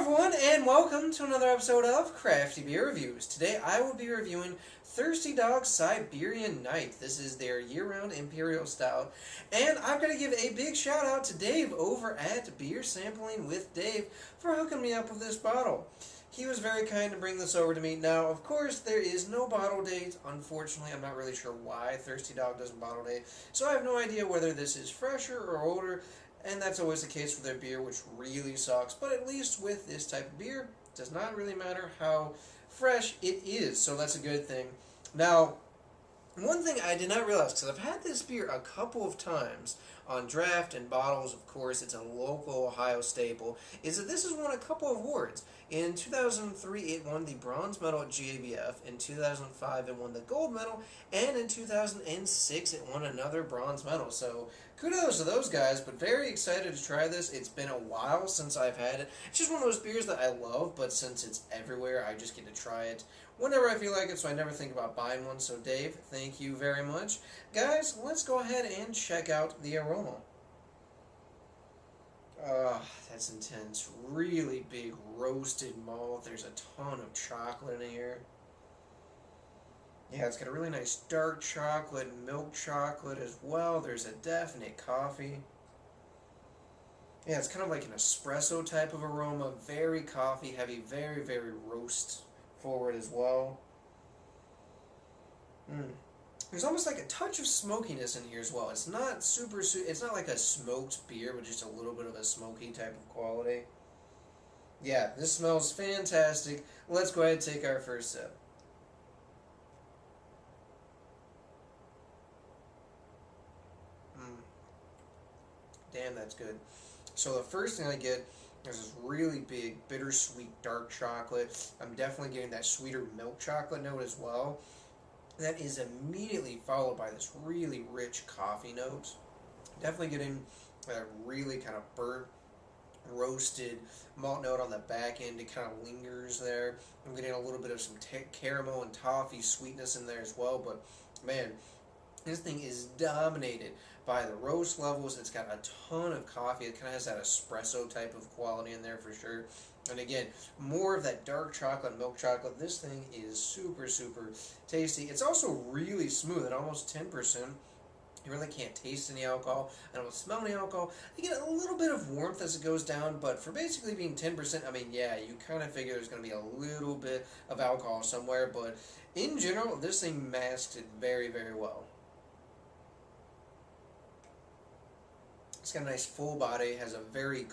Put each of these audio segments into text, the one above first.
everyone, and welcome to another episode of Crafty Beer Reviews. Today I will be reviewing Thirsty Dog's Siberian Night. This is their year-round Imperial Stout, and I'm going to give a big shout out to Dave over at Beer Sampling with Dave for hooking me up with this bottle. He was very kind to bring this over to me. Now, of course, there is no bottle date. Unfortunately, I'm not really sure why Thirsty Dog doesn't bottle date, so I have no idea whether this is fresher or older. And that's always the case with their beer, which really sucks. But at least with this type of beer, it does not really matter how fresh it is. So that's a good thing. Now, one thing I did not realize, because I've had this beer a couple of times on draft and bottles, of course, it's a local Ohio staple, is that this has won a couple of awards. In 2003, it won the bronze medal at GABF. In 2005, it won the gold medal. And in 2006, it won another bronze medal. So kudos to those guys, but very excited to try this. It's been a while since I've had it. It's just one of those beers that I love, but since it's everywhere, I just get to try it whenever I feel like it, so I never think about buying one. So Dave, thank you very much. Guys, let's go ahead and check out the aroma. That's intense. Really big roasted malt. There's a ton of chocolate in here. Yeah, it's got a really nice dark chocolate, milk chocolate as well. There's a definite coffee. Yeah, it's kind of like an espresso type of aroma. Very coffee heavy, very, very roast forward as well. There's almost like a touch of smokiness in here as well. It's not super, it's not like a smoked beer, but just a little bit of a smoky type of quality. Yeah, this smells fantastic. Let's go ahead and take our first sip. Damn, that's good. So the first thing I get is this really big, bittersweet dark chocolate. I'm definitely getting that sweeter milk chocolate note as well. That is immediately followed by this really rich coffee note. Definitely getting that really kind of burnt, roasted malt note on the back end. It kind of lingers there. I'm getting a little bit of some caramel and toffee sweetness in there as well. But man, this thing is dominated by the roast levels. It's got a ton of coffee. It kind of has that espresso type of quality in there for sure. And again, more of that dark chocolate, milk chocolate. This thing is super, super tasty. It's also really smooth at almost 10%. You really can't taste any alcohol. I don't smell any alcohol. You get a little bit of warmth as it goes down, but for basically being 10%, I mean, yeah, you kind of figure there's going to be a little bit of alcohol somewhere, but in general, this thing masks it very, very well. It's got a nice full body, has a very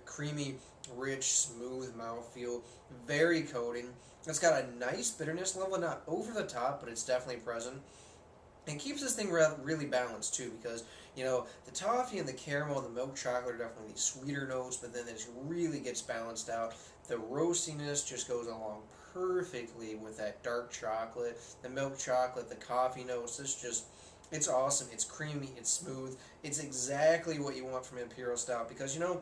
creamy, rich, smooth mouthfeel, very coating. It's got a nice bitterness level, not over the top, but it's definitely present. And keeps this thing really balanced too, because, you know, the toffee and the caramel and the milk chocolate are definitely these sweeter notes, but then it really gets balanced out. The roastiness just goes along perfectly with that dark chocolate, the milk chocolate, the coffee notes. It's awesome. It's creamy. It's smooth. It's exactly what you want from Imperial Stout, because, you know,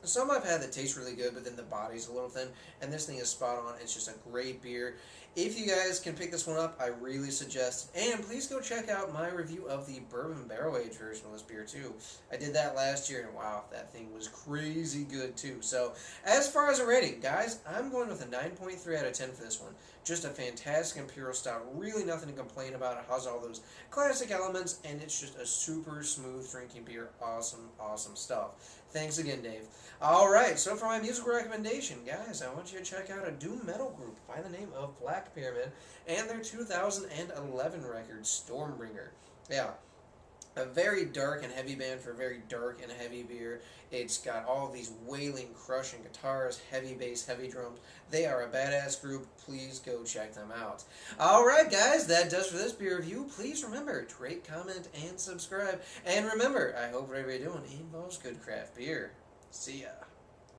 some I've had that taste really good, but then the body's a little thin, and this thing is spot on. It's just a great beer. If you guys can pick this one up, I really suggest it. And please go check out my review of the bourbon barrel-aged version of this beer, too. I did that last year, and wow, that thing was crazy good, too. So, as far as a rating, guys, I'm going with a 9.3 out of 10 for this one. Just a fantastic Imperial Stout. Really nothing to complain about. It has all those classic elements, and it's just a super smooth drinking beer. Awesome, awesome stuff. Thanks again, Dave. Alright, so for my musical recommendation, guys, I want you to check out a doom metal group by the name of Black Pyramid and their 2011 record, Stormbringer. Yeah, a very dark and heavy band for a very dark and heavy beer. It's got all of these wailing, crushing guitars, heavy bass, heavy drums. They are a badass group. Please go check them out. Alright guys, that does for this beer review. Please remember to rate, comment, and subscribe. And remember, I hope whatever you're doing involves good craft beer. See ya.